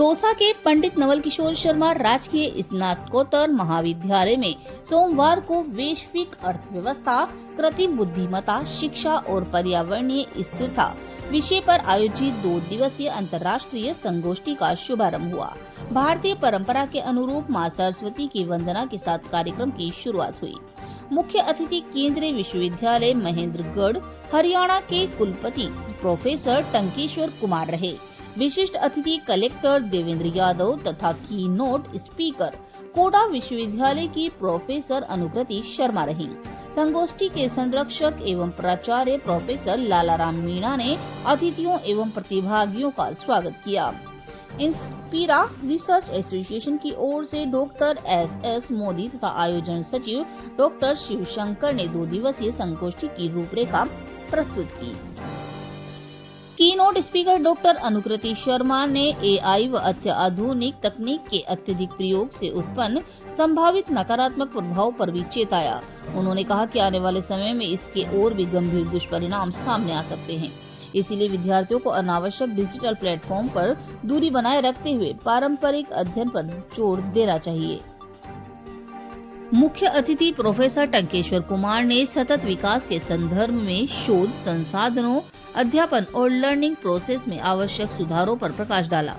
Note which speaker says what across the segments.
Speaker 1: दौसा के पंडित नवल किशोर शर्मा राजकीय स्नातकोत्तर महाविद्यालय में सोमवार को वैश्विक अर्थव्यवस्था, कृत्रिम बुद्धिमत्ता, शिक्षा और पर्यावरणीय स्थिरता विषय पर आयोजित 2 दिवसीय अंतर्राष्ट्रीय संगोष्ठी का शुभारंभ हुआ। भारतीय परंपरा के अनुरूप मां सरस्वती की वंदना के साथ कार्यक्रम की शुरुआत हुई। मुख्य अतिथि केंद्रीय विश्वविद्यालय महेंद्रगढ़ हरियाणा के कुलपति प्रोफेसर टंकेश्वर कुमार रहे। विशिष्ट अतिथि कलेक्टर देवेंद्र यादव तथा की नोट स्पीकर कोटा विश्वविद्यालय की प्रोफेसर अनुकृति शर्मा रहीं। संगोष्ठी के संरक्षक एवं प्राचार्य प्रोफेसर लालाराम मीणा ने अतिथियों एवं प्रतिभागियों का स्वागत किया। इंस्पीरा रिसर्च एसोसिएशन की ओर से डॉक्टर एस मोदी तथा आयोजन सचिव डॉक्टर शिवशंकर ने 2 दिवसीय संगोष्ठी की रूपरेखा प्रस्तुत की। कीनोट स्पीकर डॉक्टर अनुकृति शर्मा ने एआई व अत्याधुनिक तकनीक के अत्यधिक प्रयोग से उत्पन्न संभावित नकारात्मक प्रभाव पर भी चेताया। उन्होंने कहा कि आने वाले समय में इसके और भी गंभीर दुष्परिणाम सामने आ सकते हैं। इसीलिए विद्यार्थियों को अनावश्यक डिजिटल प्लेटफॉर्म पर दूरी बनाए रखते हुए पारंपरिक अध्ययन पर जोर देना चाहिए। मुख्य अतिथि प्रोफेसर टंकेश्वर कुमार ने सतत विकास के संदर्भ में शोध संसाधनों, अध्यापन और लर्निंग प्रोसेस में आवश्यक सुधारों पर प्रकाश डाला।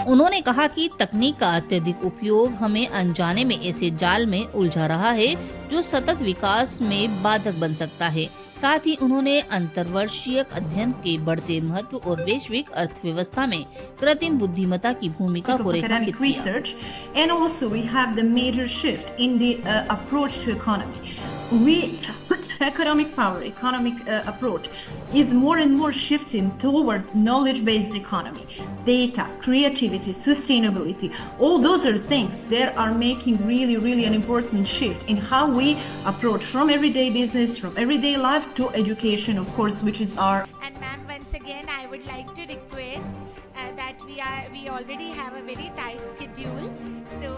Speaker 1: उन्होंने कहा कि तकनीक का अत्यधिक उपयोग हमें अनजाने में ऐसे जाल में उलझा रहा है जो सतत विकास में बाधक बन सकता है। साथ ही उन्होंने अंतर्वर्षीय अध्ययन के बढ़ते महत्व और वैश्विक अर्थव्यवस्था में कृत्रिम बुद्धिमत्ता की भूमिका को रेखांकित किया।
Speaker 2: And also we have the major shift in the approach to economy. Economic power, approach is more and more shifting toward knowledge-based economy. Data, creativity, sustainability, all those are things that are making really an important shift in how we approach from everyday business, from everyday life to education, of course, which is our.
Speaker 3: And ma'am, once again, I would like to request that we already have a very tight schedule. So.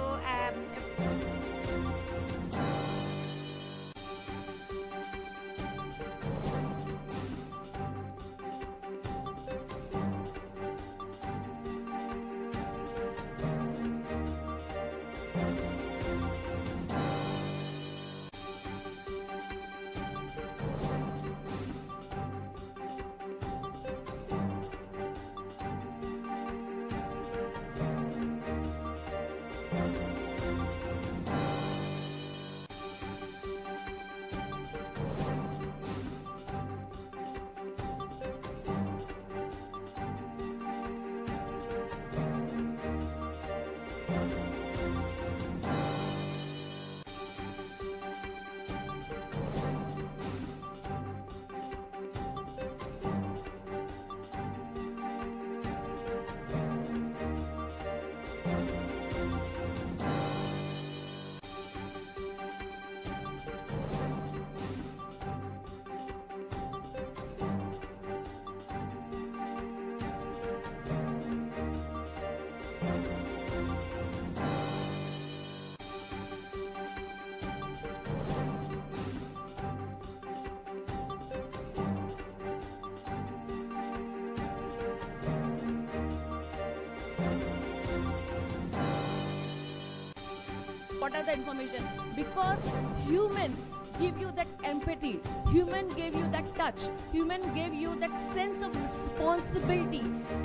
Speaker 4: What are the information? Because human give you that empathy, human gave you that touch, human gave you that sense of responsibility,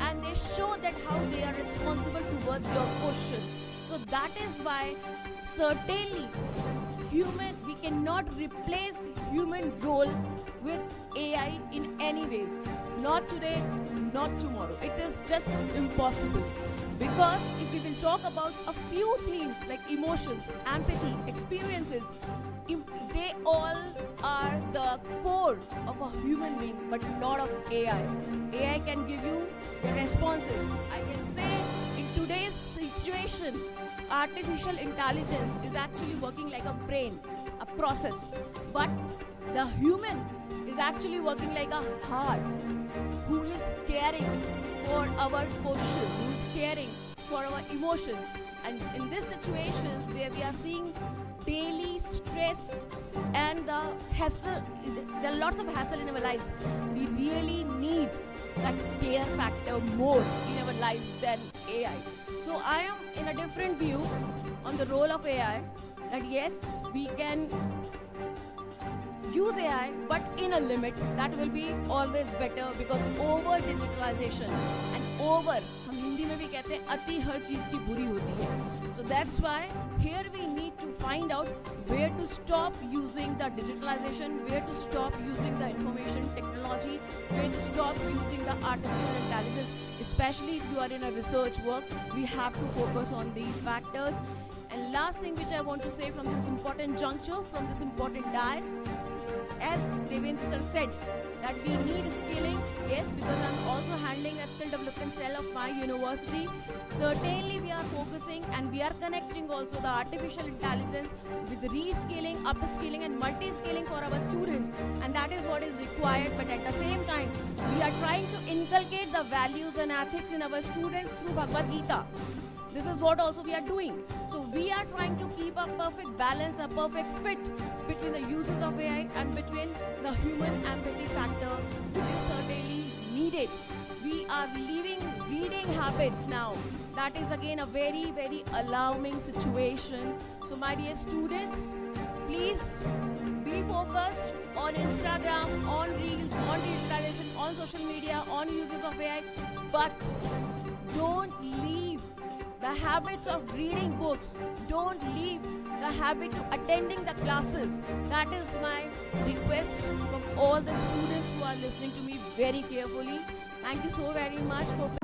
Speaker 4: and they show that how they are responsible towards your questions. So that is why certainly we cannot replace human role with AI in any ways. Not today, not tomorrow. It is just impossible. Because if we will talk about a few themes like emotions, empathy, experiences, they all are the core of a human being, but not of AI. AI can give you the responses. I can say in today's situation, artificial intelligence is actually working like a brain, a process. But the human is actually working like a heart, who is caring for our questions, who is caring for our emotions. And in these situations where we are seeing daily stress and the hassle. There are lots of hassle in our lives. We really need that care factor more in our lives than AI. So I am in a different view on the role of AI, that yes, we can use AI but in a limit. That will be always better, because over digitalization and over, हम हिंदी में भी कहते हैं अति हर चीज की बुरी होती है. So that's why here we need to find out where to stop using the digitalization, where to stop using the information technology, where to stop using the artificial intelligence. Especially if you are in a research work, we have to focus on these factors. And last thing which I want to say from this important juncture, from this important dais, as Devendra sir said, that we need skilling. Yes, because I'm also handling a skill development cell of my university. Certainly we are focusing and we are connecting also the artificial intelligence with reskilling, upskilling and multi-skilling for our students, and that is what is required. But at the same time, we are trying to inculcate the values and ethics in our students through Bhagavad Gita. This is what also we are doing. So we are trying to keep a perfect balance, a perfect fit between the uses of AI and between the human empathy factor, which is certainly needed. We are leaving reading habits now. That is again a very, very alarming situation. So my dear students, please be focused on Instagram, on Reels, on digitalization, on social media, on uses of AI, but don't leave the habits of reading books. Don't leave the habit to attending the classes. That is my request from all the students who are listening to me very carefully. Thank you so very much for